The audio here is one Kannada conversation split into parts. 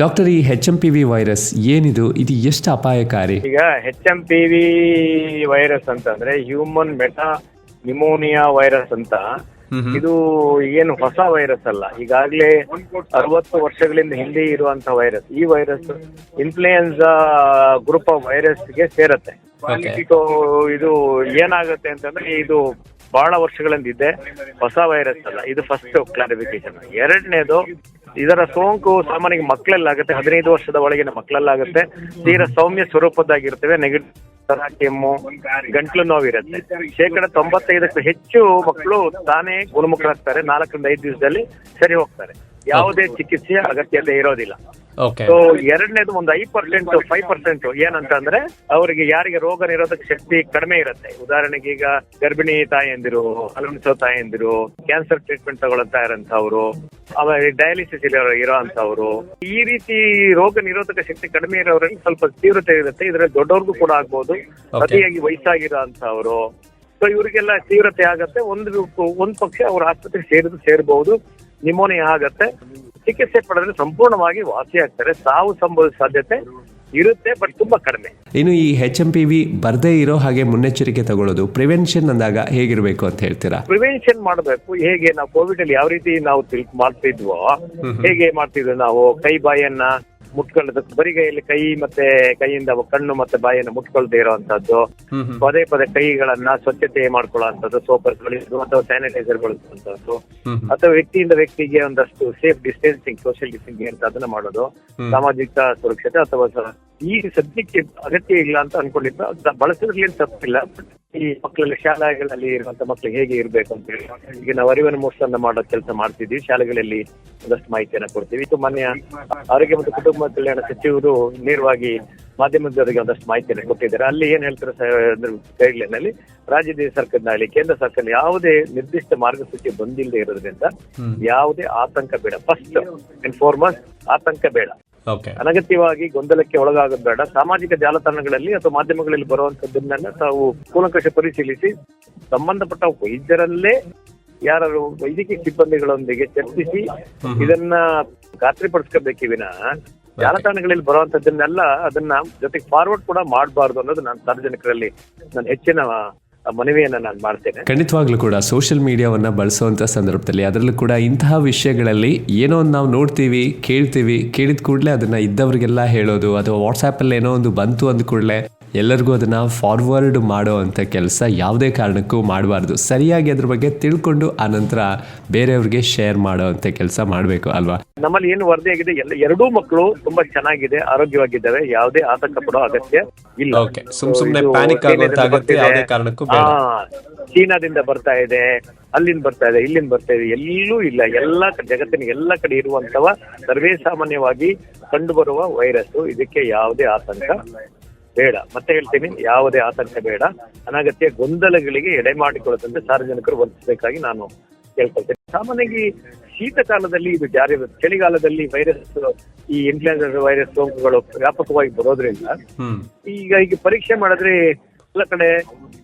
ಡಾಕ್ಟರ್, ಈ HMPV ವೈರಸ್ ಏನಿದು, ಇದು ಎಷ್ಟು ಅಪಾಯಕಾರಿ? ಈಗ HMPV ವೈರಸ್ ಅಂತಂದ್ರೆ ಹ್ಯೂಮನ್ ಮೆಟಾ ನ್ಯೂಮೋನಿಯಾ ವೈರಸ್ ಅಂತ. ಇದು ಏನು ಹೊಸ ವೈರಸ್ ಅಲ್ಲ, ಈಗಾಗಲೇ 60 ವರ್ಷಗಳಿಂದ ಹಿಂದೆ ಇರುವಂತಹ ವೈರಸ್. ಈ ವೈರಸ್ ಇನ್ಫ್ಲೂಯೆನ್ಸಾ ಗ್ರೂಪ್ ಆಫ್ ವೈರಸ್ಗೆ ಸೇರತ್ತೆ. ಇದು ಏನಾಗುತ್ತೆ ಅಂತಂದ್ರೆ ಇದು ಬಹಳ ವರ್ಷಗಳಿಂದ ಇದೆ, ಹೊಸ ವೈರಸ್ ಅಲ್ಲ. ಇದು ಫಸ್ಟ್ ಕ್ಲಾರಿಫಿಕೇಶನ್. ಎರಡನೇದು, ಇದರ ಸೋಂಕು ಸಾಮಾನ್ಯ ಮಕ್ಕಳಲ್ಲಾಗುತ್ತೆ, 15 ವರ್ಷದ ಒಳಗಿನ ಮಕ್ಕಳಲ್ಲಾಗುತ್ತೆ. ತೀರಾ ಸೌಮ್ಯ ಸ್ವರೂಪದ್ದಾಗಿರ್ತವೆ. ನೆಗೆಟಿವ್ ಕೆಮ್ಮು, ಗಂಟ್ಲು ನೋವಿರುತ್ತೆ. 95% ಹೆಚ್ಚು ಮಕ್ಕಳು ತಾನೇ ಗುಣಮುಖರಾಗ್ತಾರೆ. 4 ರಿಂದ 5 ದಿವಸದಲ್ಲಿ ಸರಿ ಹೋಗ್ತಾರೆ. ಯಾವುದೇ ಚಿಕಿತ್ಸೆಯ ಅಗತ್ಯತೆ ಇರೋದಿಲ್ಲ. ಸೊ ಎರಡನೇದು, ಒಂದು 5% ಏನಂತಂದ್ರೆ ಅವರಿಗೆ ಯಾರಿಗೆ ರೋಗ ನಿರೋಧಕ ಶಕ್ತಿ ಕಡಿಮೆ ಇರುತ್ತೆ. ಉದಾಹರಣೆಗೆ ಈಗ ಗರ್ಭಿಣಿ ತಾಯಂದಿರು, ಹಾಲುಣಿಸೋ ತಾಯಂದಿರು, ಕ್ಯಾನ್ಸರ್ ಟ್ರೀಟ್ಮೆಂಟ್ ತಗೊಳ್ತಾ ಇರೋಂಥವ್ರು, ಆಮೇಲೆ ಡಯಾಲಿಸಿಸ್ ಇರೋಂಥವ್ರು, ಈ ರೀತಿ ರೋಗ ನಿರೋಧಕ ಶಕ್ತಿ ಕಡಿಮೆ ಇರೋರಿಗೆ ಸ್ವಲ್ಪ ತೀವ್ರತೆ ಇರುತ್ತೆ. ಇದರಲ್ಲಿ ದೊಡ್ಡವ್ರಿಗೂ ಕೂಡ ಆಗ್ಬೋದು, ಅತಿಯಾಗಿ ವಯಸ್ಸಾಗಿರೋ ಅಂತವ್ರು. ಸೊ ಇವರಿಗೆಲ್ಲ ತೀವ್ರತೆ ಆಗತ್ತೆ. ಒಂದ್ ಪಕ್ಷ ಅವ್ರ ಆಸ್ಪತ್ರೆಗೆ ಸೇರಬಹುದು. ನಿಮೋನಿಯಾ ಆಗತ್ತೆ. ಚಿಕಿತ್ಸೆ ಪಡೆದ್ರೆ ಸಂಪೂರ್ಣವಾಗಿ ವಾಸಿ ಆಗ್ತಾರೆ. ಸಾವು ಸಂಭವಿಸುವ ಸಾಧ್ಯತೆ ಇರುತ್ತೆ, ಬಟ್ ತುಂಬಾ ಕಡಿಮೆ. ಇನ್ನು ಈ HMPV ಬರ್ದೇ ಇರೋ ಹಾಗೆ ಮುನ್ನೆಚ್ಚರಿಕೆ ತಗೊಳ್ಳೋದು, ಪ್ರಿವೆನ್ಷನ್ ಅಂದಾಗ ಹೇಗಿರ್ಬೇಕು ಅಂತ ಹೇಳ್ತೀರಾ? ಪ್ರಿವೆನ್ಷನ್ ಮಾಡಬೇಕು. ಹೇಗೆ ನಾವು ಕೋವಿಡ್ ಅಲ್ಲಿ ಯಾವ ರೀತಿ ನಾವು ಮಾಡ್ತಿದ್ವೋ, ಹೇಗೆ ಮಾಡ್ತಿದ್ವಿ ನಾವು ಕೈ ಬಾಯನ್ನ ಮುಟ್ಕೊಳ್ಳೋದು, ಬರಿಗೈಯಲ್ಲಿ ಕೈ ಮತ್ತೆ ಕೈಯಿಂದ ಕಣ್ಣು ಮತ್ತೆ ಬಾಯಿಯನ್ನು ಮುಟ್ಕೊಳ್ದೇ ಇರುವಂತದ್ದು, ಪದೇ ಪದೇ ಕೈಗಳನ್ನ ಸ್ವಚ್ಛತೆ ಮಾಡ್ಕೊಳ್ಳುವಂಥದ್ದು, ಸೋಪರ್ ಬಳಸುವುದು ಅಥವಾ ಸ್ಯಾನಿಟೈಸರ್ ಬಳಸುವಂತದ್ದು, ಅಥವಾ ವ್ಯಕ್ತಿಯಿಂದ ವ್ಯಕ್ತಿಗೆ ಒಂದಷ್ಟು ಸೇಫ್ ಡಿಸ್ಟೆನ್ಸಿಂಗ್, ಸೋಷಿಯಲ್ ಡಿಸ್ಟೆನ್ಸಿಂಗ್ ಅಂತ ಅದನ್ನ ಮಾಡೋದು, ಸಾಮಾಜಿಕ ಸುರಕ್ಷತೆ. ಅಥವಾ ಈ ಸದ್ಯಕ್ಕೆ ಅಗತ್ಯ ಇಲ್ಲ ಅಂತ ಅನ್ಕೊಂಡಿದ್ದು ಬಳಸೋದ್ರಲ್ಲಿ ತಪ್ಪಿಲ್ಲ. ಈ ಮಕ್ಕಳಲ್ಲಿ ಶಾಲೆಗಳಲ್ಲಿ ಇರುವಂತ ಮಕ್ಕಳಿಗೆ ಹೇಗೆ ಇರಬೇಕು ಅಂತ ಹೇಳಿ ಈಗ ನಾವು ಅರಿವನ್ನು ಮೂಡಿಸನ್ನ ಮಾಡೋ ಕೆಲಸ ಮಾಡ್ತಿದ್ವಿ. ಶಾಲೆಗಳಲ್ಲಿ ಒಂದಷ್ಟು ಮಾಹಿತಿಯನ್ನ ಕೊಡ್ತೀವಿ. ಇದು ಮಾನ್ಯ ಆರೋಗ್ಯ ಮತ್ತು ಕುಟುಂಬ ಕಲ್ಯಾಣ ಸಚಿವರು ನೇರವಾಗಿ ಮಾಧ್ಯಮದವರಿಗೆ ಒಂದಷ್ಟು ಮಾಹಿತಿಯನ್ನು ಕೊಟ್ಟಿದ್ದಾರೆ. ಅಲ್ಲಿ ಏನ್ ಹೇಳ್ತಾರೆ ಗೈಡ್ಲೈನ್ ಅಲ್ಲಿ ರಾಜ್ಯ ಸರ್ಕಾರದಲ್ಲಿ, ಕೇಂದ್ರ ಸರ್ಕಾರ ಯಾವುದೇ ನಿರ್ದಿಷ್ಟ ಮಾರ್ಗಸೂಚಿ ಬಂದಿಲ್ಲದೆ ಇರೋದ್ರಿಂದ ಯಾವುದೇ ಆತಂಕ ಬೇಡ. ಫಸ್ಟ್ ಅಂಡ್ ಫಾರ್ಮೋಸ್ಟ್ ಆತಂಕ ಬೇಡ. ಅನಗತ್ಯವಾಗಿ ಗೊಂದಲಕ್ಕೆ ಒಳಗಾಗೋದು ಬೇಡ. ಸಾಮಾಜಿಕ ಜಾಲತಾಣಗಳಲ್ಲಿ ಅಥವಾ ಮಾಧ್ಯಮಗಳಲ್ಲಿ ಬರುವಂತದ್ದನ್ನೆಲ್ಲ ತಾವು ಕೂಲಂಕಷ ಪರಿಶೀಲಿಸಿ ಸಂಬಂಧಪಟ್ಟ ವೈದ್ಯರಲ್ಲೇ ಯಾರು ವೈದ್ಯಕೀಯ ಸಿಬ್ಬಂದಿಗಳೊಂದಿಗೆ ಚರ್ಚಿಸಿ ಇದನ್ನ ಖಾತ್ರಿಪಡಿಸ್ಕೋಬೇಕಿ ವಿನ ಜಾಲತಾಣಗಳಲ್ಲಿ ಬರುವಂತದ್ದನ್ನೆಲ್ಲ ಅದನ್ನ ಜೊತೆಗೆ ಫಾರ್ವರ್ಡ್ ಕೂಡ ಮಾಡಬಾರ್ದು ಅನ್ನೋದು ನಾನು ಸಾರ್ವಜನಿಕರಲ್ಲಿ ನಾನು ಹೆಚ್ಚಿನ ಮನವಿಯನ್ನ ನಾನು ಮಾಡ್ತೇನೆ. ಖಂಡಿತವಾಗ್ಲೂ ಕೂಡ ಸೋಷಿಯಲ್ ಮೀಡಿಯಾವನ್ನ ಬಳಸುವಂತ ಸಂದರ್ಭದಲ್ಲಿ ಅದರಲ್ಲೂ ಕೂಡ ಇಂತಹ ವಿಷಯಗಳಲ್ಲಿ ಏನೋ ಒಂದು ನಾವು ನೋಡ್ತೀವಿ, ಕೇಳಿದ ಕೂಡಲೇ ಅದನ್ನ ಇದ್ದವರಿಗೆಲ್ಲ ಹೇಳೋದು, ಅಥವಾ ವಾಟ್ಸ್ಆ್ಯಪಲ್ಲಿ ಏನೋ ಒಂದು ಬಂತು ಅಂದ ಕೂಡಲೇ ಎಲ್ಲರಿಗೂ ಅದನ್ನ ಫಾರ್ವರ್ಡ್ ಮಾಡೋ ಅಂತ ಕೆಲಸ ಯಾವುದೇ ಕಾರಣಕ್ಕೂ ಮಾಡಬಾರ್ದು. ಸರಿಯಾಗಿ ಅದ್ರ ಬಗ್ಗೆ ತಿಳ್ಕೊಂಡು ಆನಂತರ ಬೇರೆಯವ್ರಿಗೆ ಶೇರ್ ಮಾಡೋ ಅಂತ ಕೆಲಸ ಮಾಡಬೇಕು ಅಲ್ವಾ? ನಮ್ಮಲ್ಲಿ ಏನು ವರದಿ ಆಗಿದೆ, ಎರಡೂ ಮಕ್ಕಳು ತುಂಬಾ ಚೆನ್ನಾಗಿದೆ, ಆರೋಗ್ಯವಾಗಿದ್ದಾವೆ. ಯಾವುದೇ ಆತಂಕ ಪಡೋ ಅಗತ್ಯ ಇಲ್ಲ. ಸುಮ್ನೆ ಪ್ಯಾನಿಕ್ ಆಗುವಂತ ಅಗತ್ಯ ಯಾವುದೇ ಕಾರಣಕ್ಕೂ ಬೇಡ. ಚೀನಾದಿಂದ ಬರ್ತಾ ಇದೆ, ಅಲ್ಲಿಂದ ಬರ್ತಾ ಇದೆ, ಇಲ್ಲಿಂದ ಬರ್ತಾ ಇದೆ, ಎಲ್ಲೂ ಇಲ್ಲ. ಜಗತ್ತಿನ ಎಲ್ಲ ಕಡೆ ಇರುವಂತವ ಸರ್ವೇ ಸಾಮಾನ್ಯವಾಗಿ ಕಂಡು ಬರುವ ವೈರಸ್. ಇದಕ್ಕೆ ಯಾವುದೇ ಆತಂಕ ಬೇಡ. ಮತ್ತೆ ಹೇಳ್ತೀನಿ, ಯಾವುದೇ ಆತಂಕ ಬೇಡ. ಅನಗತ್ಯ ಗೊಂದಲಗಳಿಗೆ ಎಡೆ ಮಾಡಿಕೊಳ್ಳದಂತೆ ಸಾರ್ವಜನಿಕರು ವರ್ತಿಸಬೇಕಾಗಿ ನಾನು ಕೇಳ್ಕೊಳ್ತೇನೆ. ಸಾಮಾನ್ಯವಾಗಿ ಶೀತಕಾಲದಲ್ಲಿ ಇದು ಜಾರಿ ಇರುತ್ತೆ. ಚಳಿಗಾಲದಲ್ಲಿ ವೈರಸ್, ಈ ಇನ್ಫ್ಲೂಯೆನ್ಸಾ ವೈರಸ್ ಸೋಂಕುಗಳು ವ್ಯಾಪಕವಾಗಿ ಬರೋದ್ರಿಂದ ಈಗ ಪರೀಕ್ಷೆ ಮಾಡಿದ್ರೆ ಎಲ್ಲ ಕಡೆ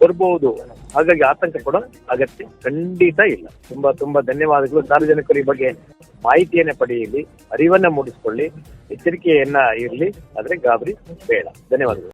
ಬರ್ಬಹುದು. ಹಾಗಾಗಿ ಆತಂಕ ಪಡೋ ಅಗತ್ಯ ಖಂಡಿತ ಇಲ್ಲ. ತುಂಬಾ ಧನ್ಯವಾದಗಳು. ಸಾರ್ವಜನಿಕರು ಈ ಬಗ್ಗೆ ಮಾಹಿತಿಯನ್ನ ಪಡೆಯಲಿ, ಅರಿವನ್ನ ಮೂಡಿಸಿಕೊಳ್ಳಿ, ಎಚ್ಚರಿಕೆಯನ್ನ ಇರಲಿ, ಆದ್ರೆ ಗಾಬರಿ ಬೇಡ. ಧನ್ಯವಾದಗಳು.